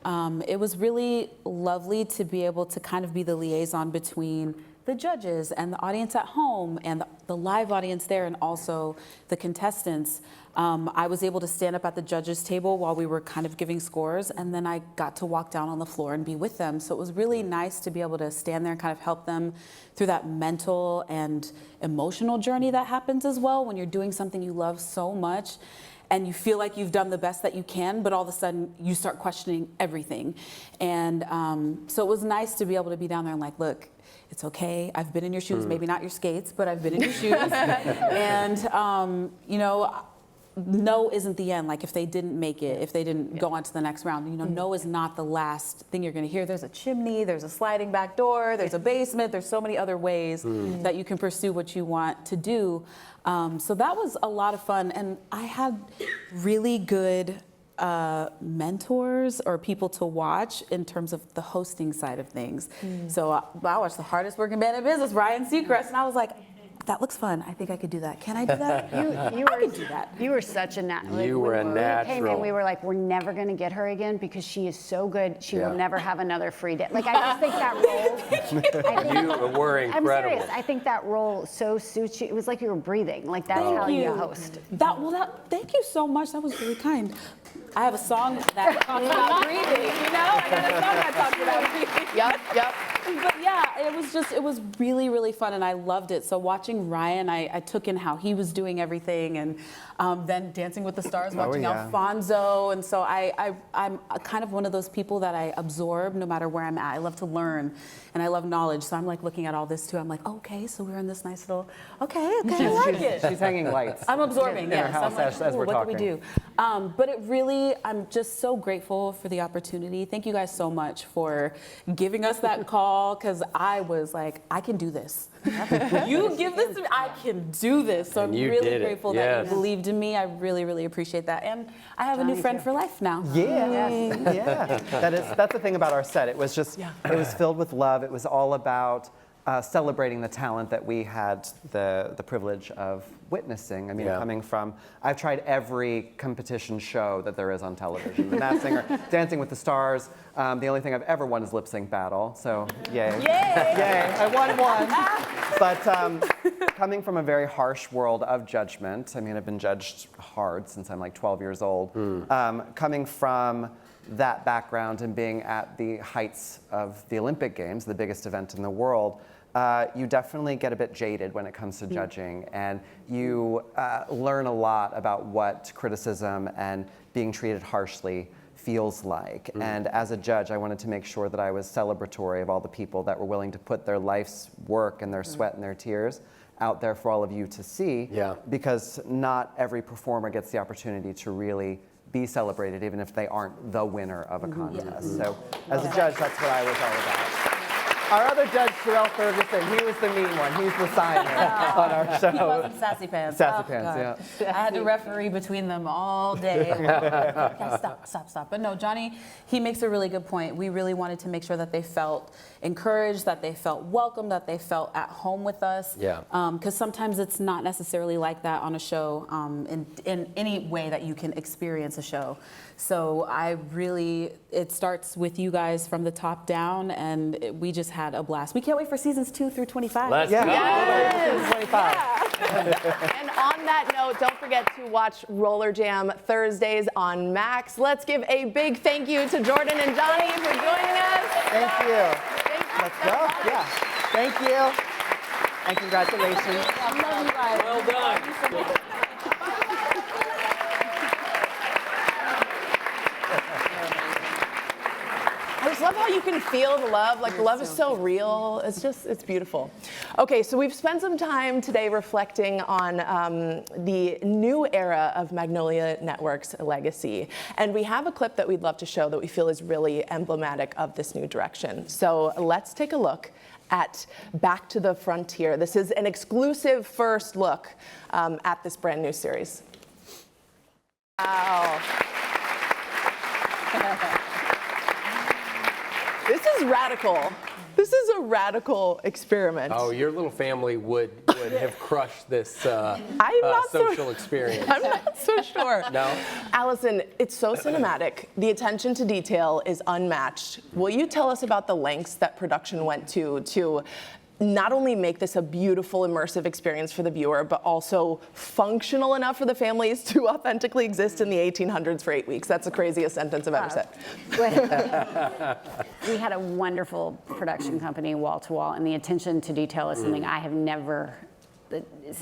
it was really lovely to be able to kind of be the liaison between the judges and the audience at home and the live audience there, and also the contestants. I was able to stand up at the judges' table while we were kind of giving scores, and then I got to walk down on the floor and be with them. So it was really nice to be able to stand there and kind of help them through that mental and emotional journey that happens as well when you're doing something you love so much. And you feel like you've done the best that you can, but all of a sudden you start questioning everything. And so it was nice to be able to be down there and like, look, it's okay. I've been in your shoes, maybe not your skates, but I've been in your shoes. And, no isn't the end. Like if they didn't make it, if they didn't go on to the next round, no is not the last thing you're going to hear. There's a chimney, there's a sliding back door, there's a basement, there's so many other ways that you can pursue what you want to do. So that was a lot of fun. And I had really good mentors or people to watch in terms of the hosting side of things. So I watched the hardest working man in business, Ryan Seacrest, and I was like, that looks fun. I think I could do that. Can I do that? I could do that. You were such a natural. You were a When we came natural. in, we were like, we're never going to get her again because she is so good. She will never have another free day. Like, I just think that role. You were incredible. I'm serious. I think that role so suits you. It was like you were breathing. Like, that's how you host. Thank you so much. That was really kind. I have a song that talks about breathing, I got a song that talks about breathing. Yep. But yeah, it was really, really fun, and I loved it. So watching Ryan, I took in how he was doing everything, and then Dancing with the Stars, watching Alfonso. And so I'm kind of one of those people that I absorb no matter where I'm at. I love to learn, and I love knowledge. So I'm like looking at all this too. I'm like, okay, so we're in this nice little, okay, I like it. She's hanging lights. I'm absorbing, in her yes. house I'm like, as we're what talking. do we do? But it really, I'm just so grateful for the opportunity. Thank you guys so much for giving us that call, because I was like, I can do this. You give this to me, I can do this. So And I'm you really did it. grateful that you believed in me. I really, really appreciate that. And I have a new friend for life now. Yeah. That's the thing about our set. It was just, it was filled with love. It was all about celebrating the talent that we had the privilege of witnessing. I mean, coming from, I've tried every competition show that there is on television. The Masked Singer, Dancing with the Stars. The only thing I've ever won is Lip Sync Battle. So, yay. Yay, I won one. But coming from a very harsh world of judgment, I mean, I've been judged hard since I'm like 12 years old. Coming from that background and being at the heights of the Olympic Games, the biggest event in the world, you definitely get a bit jaded when it comes to judging, and you learn a lot about what criticism and being treated harshly feels like. And as a judge, I wanted to make sure that I was celebratory of all the people that were willing to put their life's work and their sweat and their tears out there for all of you to see, because not every performer gets the opportunity to really be celebrated, even if they aren't the winner of a contest. So as a judge, that's what I was all about. Our other judge, Terrell Ferguson, he was the mean one. He's the signer on our show. He wasn't sassy pants. Sassy Oh, pants, God. I had to referee between them all day. Okay, stop. But no, Johnny, he makes a really good point. We really wanted to make sure that they felt encouraged, that they felt welcome, that they felt at home with us. Yeah. Because sometimes it's not necessarily like that on a show in any way that you can experience a show. So it starts with you guys from the top down, and we just had a blast. We can't wait for seasons 2 through 25. Let's Yeah. go. Yes. 25. And on that note, don't forget to watch Roller Jam Thursdays on Max. Let's give a big thank you to Jordin and Johnny for joining us. Thank you. Thank you Let's so go. much. Yeah. Thank you. And congratulations. I love you guys. Well done. I just love how you can feel the love. Like, the love is so real. It's beautiful. Okay, so we've spent some time today reflecting on the new era of Magnolia Network's legacy. And we have a clip that we'd love to show that we feel is really emblematic of this new direction. So let's take a look at Back to the Frontier. This is an exclusive first look at this brand new series. Wow. This is radical. This is a radical experiment. Oh, your little family would have crushed this I'm not social experience. I'm not so sure. No? Allison, it's so cinematic. The attention to detail is unmatched. Will you tell us about the lengths that production went to not only make this a beautiful, immersive experience for the viewer, but also functional enough for the families to authentically exist in the 1800s for 8 weeks? That's the craziest sentence I've ever said. We had a wonderful production company, wall to wall, and the attention to detail is something I have never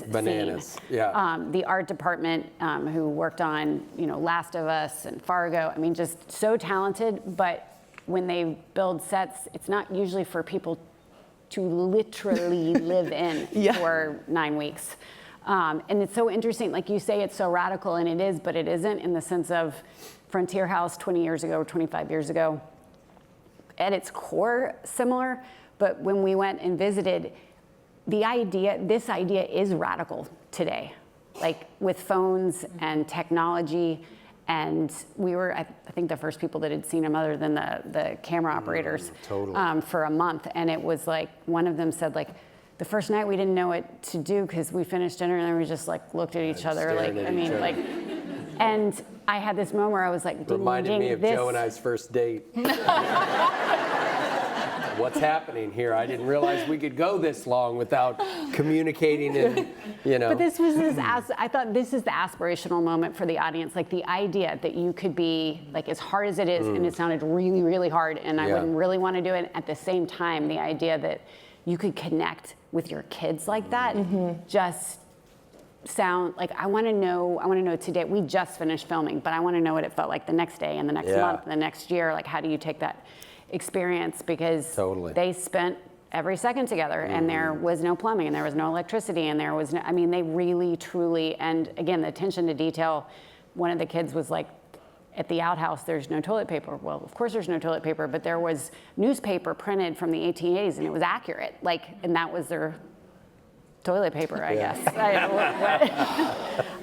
Bananas. seen. Yeah. The art department, who worked on, Last of Us and Fargo. I mean, just so talented. But when they build sets, it's not usually for people to literally live in for 9 weeks. And it's so interesting, like you say, it's so radical, and it is, but it isn't, in the sense of Frontier House 20 years ago, 25 years ago, at its core similar, but when we went and visited, this idea is radical today, like with phones and technology. And we were, I think, the first people that had seen them, other than the camera operators, totally. For a month. And it was like, one of them said, like, the first night we didn't know what to do because we finished dinner and then we just like looked at each other, like, stared at each other. and I had this moment where I was like, Reminded me of this. Joe and I's first date. What's happening here? I didn't realize we could go this long without communicating and, But this was I thought this is the aspirational moment for the audience, like the idea that you could be, like, as hard as it is, and it sounded really, really hard, and I wouldn't really want to do it. At the same time, the idea that you could connect with your kids like that just sound like, I want to know today. We just finished filming, but I want to know what it felt like the next day and the next month and the next year. Like, how do you take that experience? Because they spent every second together, and there was no plumbing, and there was no electricity, and there was no, I mean, they really, truly, and again, the attention to detail. One of the kids was like, at the outhouse, there's no toilet paper. Well, of course there's no toilet paper, but there was newspaper printed from the 1880s, and it was accurate. Like, and that was their toilet paper, I guess.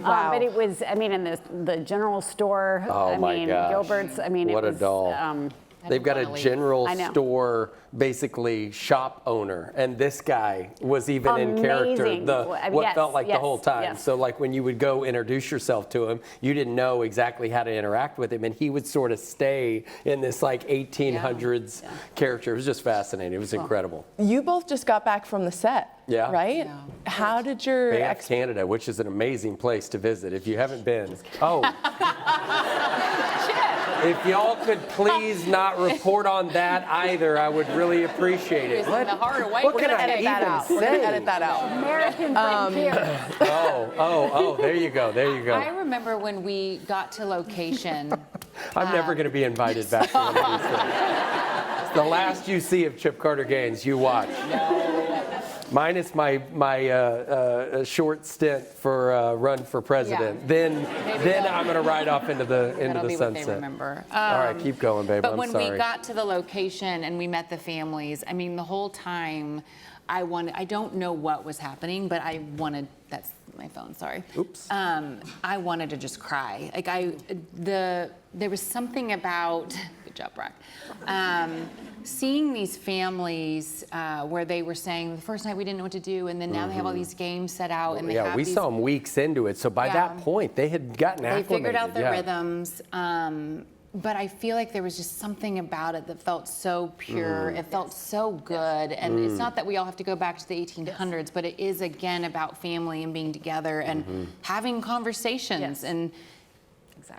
Wow. But it was, I mean, in the general store, my gosh. Gilbert's, I mean, What it a was, doll. They've got a general I know. store, basically, shop owner, and this guy was even in character Amazing. what felt like the Yes, whole time. yes. So, like, when you would go introduce yourself to him, you didn't know exactly how to interact with him, and he would sort of stay in this, like, 1800s character. It was just fascinating. It was incredible. You both just got back from the set, right? Yeah. How did your Banff, Canada, which is an amazing place to visit. If you haven't been, if y'all could please not report on that either, I would really appreciate it. What We're gonna edit that out. We're gonna edit that out. American Frontier. There you go. There you go. I remember when we got to location. I'm never going to be invited back to one of these things. It's the last you see of Chip Carter Gaines, you watch. minus my short stint for run for president. Yeah. Then I'm going to ride off into the That'll be what sunset. they remember. All right, keep going, babe. But I'm when sorry. we got to the location and we met the families, I mean, the whole time I don't know what was happening, but I wanted, that's my phone, sorry. Oops. I wanted to just cry. Like there was something about, good job, Brock, seeing these families where they were saying the first night we didn't know what to do, and then now they have all these games set out, and they have we these, saw them weeks into it, so by that point they had gotten they acclimated. figured out the rhythms. But I feel like there was just something about it that felt so pure. It felt so good. And it's not that we all have to go back to the 1800s, but it is, again, about family and being together and having conversations. And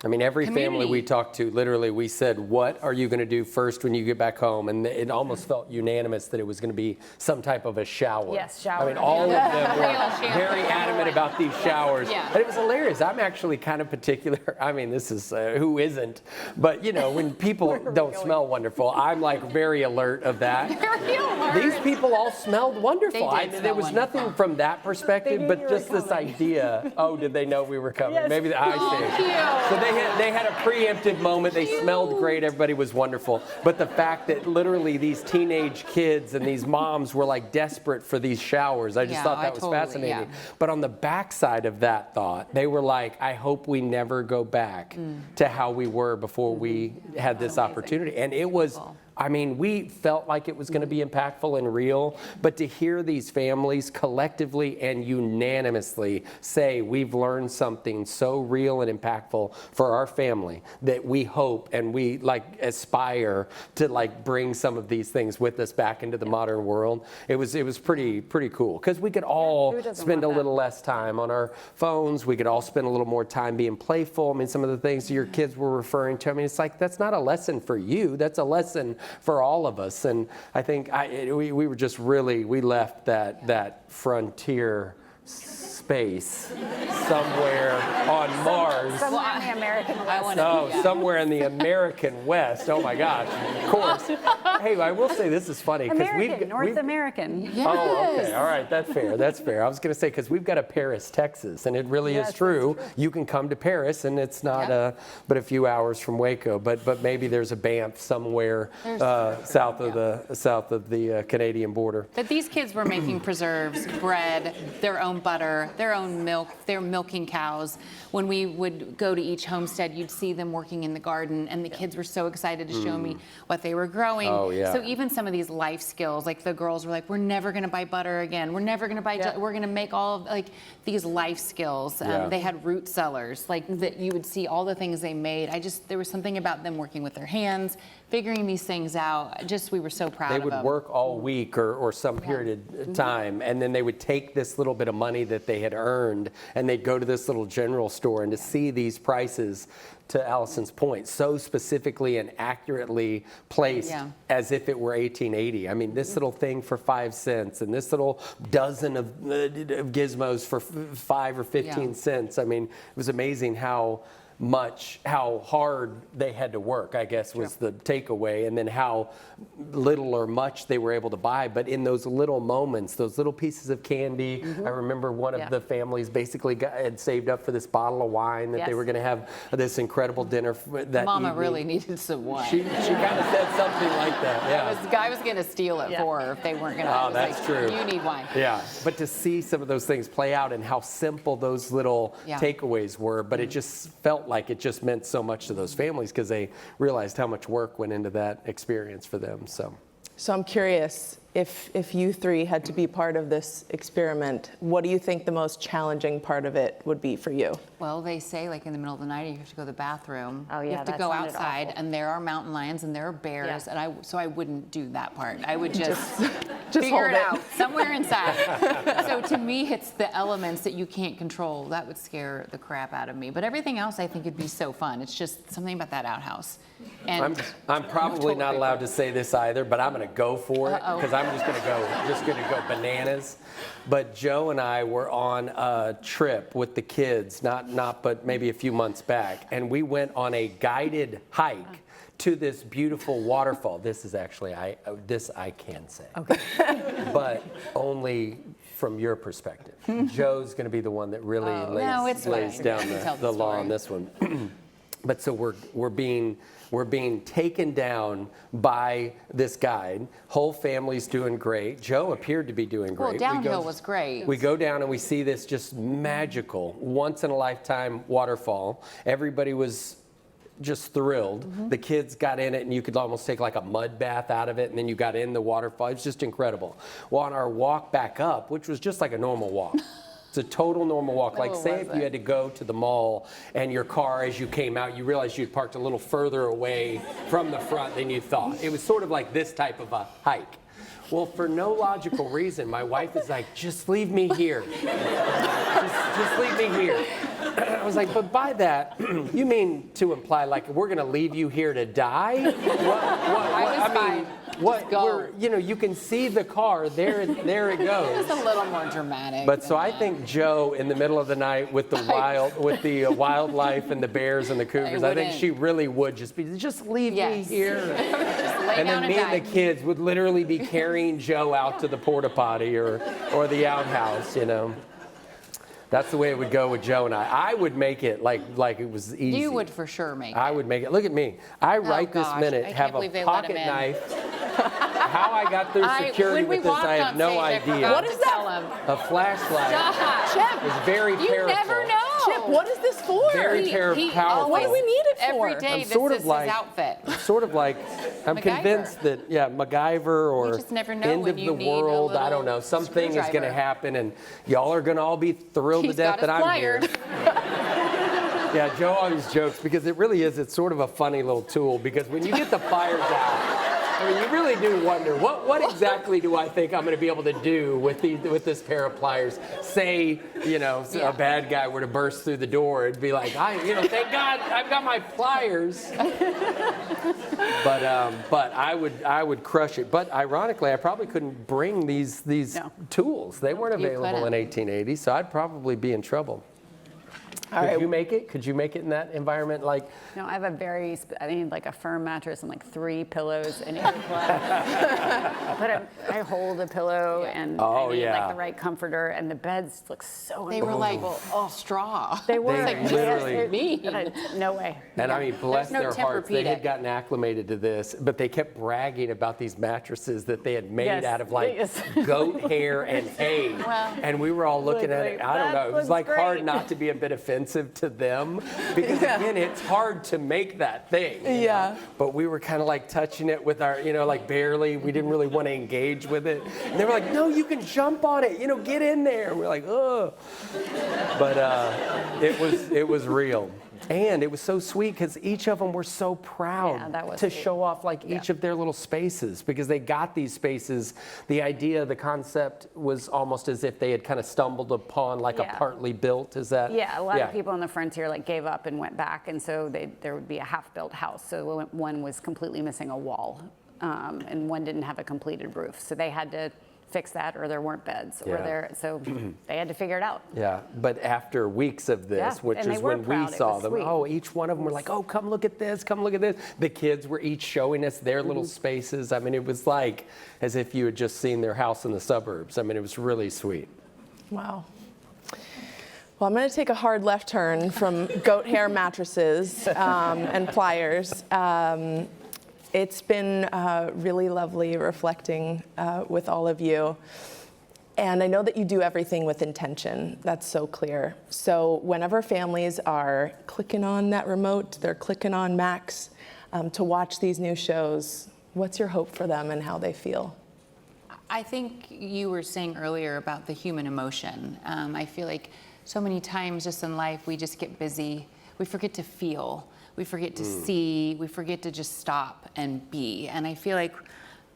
I mean, every family Community. we talked to, literally, we said, what are you going to do first when you get back home? And it almost felt unanimous that it was going to be some type of a shower. Yes, shower. I mean, all of them Real were shower. very adamant about these showers. Yeah. And it was hilarious. I'm actually kind of particular. I mean, this is, who isn't? But, you know, when people don't smell wonderful, I'm like very alert of that. very alert. These people all smelled wonderful. They did There smell was nothing wonderful. from that perspective, but just this idea. Oh, did they know we were coming? Maybe I see. cute. So they had a preemptive moment. They smelled great. Everybody was wonderful. But the fact that literally these teenage kids and these moms were like desperate for these showers, I just thought that was fascinating. yeah. But on the backside of that thought, they were like, I hope we never go back to how we were before we had this opportunity. And it was, I mean, we felt like it was going to be impactful and real, but to hear these families collectively and unanimously say we've learned something so real and impactful for our family that we hope and we like aspire to like bring some of these things with us back into the modern world. It was pretty cool because we could all spend a little less time on our phones. We could all spend a little more time being playful. I mean, some of the things your kids were referring to, I mean, it's like that's not a lesson for you. That's a lesson for all of us. And I think we were just really, we left that frontier space somewhere on Mars. Somewhere in the American West. No, somewhere in the American West. Oh my gosh, of course. Hey, I will say this is funny. American, North American. Oh, okay. All right. That's fair. That's fair. I was going to say, because we've got a Paris, Texas, and it really is true. You can come to Paris, and it's not but a few hours from Waco. But maybe there's a Banff somewhere south of the Canadian border. But these kids were making preserves, bread, their own butter, their own milk. They're milking cows. When we would go to each homestead, you'd see them working in the garden, and the kids were so excited to show me what they were growing. Oh, yeah. So even some of these life skills, like the girls were like, we're never going to buy butter again. We're never going to buy, we're going to make all of like these life skills. They had root cellars, like that you would see all the things they made. There was something about them working with their hands, figuring these things out. We were so proud of them. They would work all week or some period of time, and then they would take this little bit of money that they had earned, and they'd go to this little general store, and to see these prices, to Allison's point, so specifically and accurately placed as if it were 1880. I mean, this little thing for 5 cents and this little dozen of gizmos for 5 or 15 cents. I mean, it was amazing how hard they had to work, I guess, was the takeaway, and then how little or much they were able to buy. But in those little moments, those little pieces of candy, I remember one of the families basically had saved up for this bottle of wine that they were going to have this incredible dinner that Mama evening. really needed some wine. She kind of said something like that. The guy was going to steal it for her if they weren't going to. Oh, that's true. You need wine. Yeah, but to see some of those things play out and how simple those little takeaways were, but it just felt like it just meant so much to those families because they realized how much work went into that experience for them. So I'm curious, if you three had to be part of this experiment, what do you think the most challenging part of it would be for you? Well, they say like in the middle of the night you have to go to the bathroom. Oh, yeah, you have to that go sounded outside, awful. and there are mountain lions and there are bears, and I wouldn't do that part. I would just Just figure hold it it. out somewhere inside. So to me, it's the elements that you can't control that would scare the crap out of me. But everything else, I think, would be so fun. It's just something about that outhouse. And I'm probably not allowed to say this either, but I'm going to go for it because I'm just going to go bananas. But Joe and I were on a trip with the kids, but maybe a few months back, and we went on a guided hike to this beautiful waterfall. This is actually, this I can say. Okay. But only from your perspective. Joe's going to be the one that really lays down the law on this one. But so we're being taken down by this guide. Whole family's doing great. Joe appeared to be doing great. Well, downhill was great. We go down and we see this just magical, once in a lifetime waterfall. Everybody was just thrilled. The kids got in it and you could almost take like a mud bath out of it, and then you got in the waterfall. It was just incredible. Well, on our walk back up, which was just like a normal walk, it's a total normal walk. Like say if you had to go to the mall and your car as you came out, you realized you'd parked a little further away from the front than you thought. It was sort of like this type of a hike. Well, for no logical reason, my wife is like, just leave me here. Just leave me here. I was like, but by that, you mean to imply like we're going to leave you here to die? You can see the car, there it goes. It's a little more dramatic. But so I think Joe, in the middle of the night with the wildlife and the bears and the cougars, I think she really would just leave me here. And then me and the kids would literally be carrying Joe out to the porta potty or the outhouse, you know. That's the way it would go with Joe and I. I would make it like it was easy. You would for sure make it. I would make it. Look at me. I right this minute have a pocket knife. How I got through security with this, I have no idea. What is that? A flashlight. Chip, is very powerful. You never know. Chip, what is this for? Very powerful. What do we need it for? Every day, this is his outfit. Sort of like, I'm convinced that, MacGyver or just never know end when of you the need a world, I little don't know, something is going to screwdriver. happen and y'all are going to all be thrilled to death that I'm here. Yeah, Joe always jokes because it really is, it's sort of a funny little tool because when you get the pliers out, I mean, you really do wonder, what exactly do I think I'm going to be able to do with this pair of pliers? Say, a bad guy were to burst through the door, it'd be like, thank God I've got my pliers. But I would crush it. But ironically, I probably couldn't bring these tools. They weren't available in 1880, so I'd probably be in trouble. Could you make it? Could you make it in that environment? Like, No, I have I need like a firm mattress and like 3 pillows in each one. But I hold a pillow and I need like the right comforter, and the beds look so They were like all straw. They were. They literally. Mean. No way. And I mean, bless no their hearts, they Tempur-Pedic. had gotten acclimated to this, but they kept bragging about these mattresses that they had made Yes. out of like Yes. goat hair and hay. Well, and we were all looking at it. I don't know. It was like hard not to be a bit offensive to them because again, it's hard to make that thing. Yeah. But we were kind of like touching it with our, like barely. We didn't really want to engage with it. And they were like, "No, you can jump on it. Get in there." And we're like, "Oh." But it was real. And it was so sweet because each of them were so proud to show off like each of their little spaces because they got these spaces. The idea, the concept was almost as if they had kind of stumbled upon like a partly built. Is that? Yeah, a lot of people on the frontier like gave up and went back, and so there would be a half-built house. So one was completely missing a wall, and one didn't have a completed roof. So they had to fix that, or there weren't beds, so they had to figure it out. Yeah, but after weeks of this, which is when we saw them, each one of them were like, "Oh, come look at this, come look at this." The kids were each showing us their little spaces. I mean, it was like as if you had just seen their house in the suburbs. I mean, it was really sweet. Wow. Well, I'm going to take a hard left turn from goat hair mattresses and pliers. It's been really lovely reflecting with all of you. And I know that you do everything with intention. That's so clear. So whenever families are clicking on that remote, they're clicking on Max to watch these new shows, what's your hope for them and how they feel? I think you were saying earlier about the human emotion. I feel like so many times just in life, we just get busy. We forget to feel. We forget to see, we forget to just stop and be. And I feel like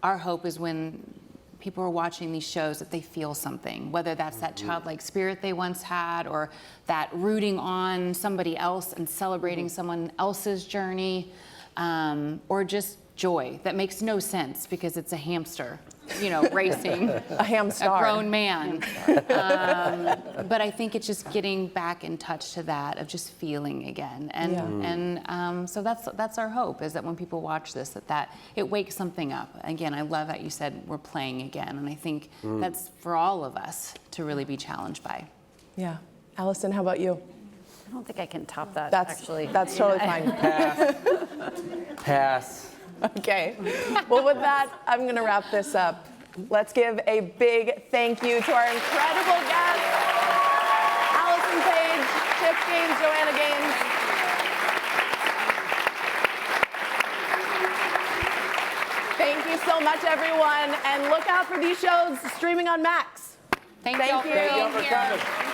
our hope is when people are watching these shows that they feel something, whether that's that childlike spirit they once had or that rooting on somebody else and celebrating someone else's journey, or just joy that makes no sense because it's a hamster, racing A hamster. a grown man. But I think it's just getting back in touch to that of just feeling again. And so that's our hope, is that when people watch this, that it wakes something up. Again, I love that you said we're playing again. And I think that's for all of us to really be challenged by. Yeah. Allison, how about you? I don't think I can top that, That's actually. That's totally fine. Pass. Okay. Well, with that, I'm going to wrap this up. Let's give a big thank you to our incredible guests, Allison Page, Tiff Gaines, Joanna Gaines. Thank you so much, everyone. And look out for these shows streaming on Max. Thank you all for you. being Thank you for here. coming.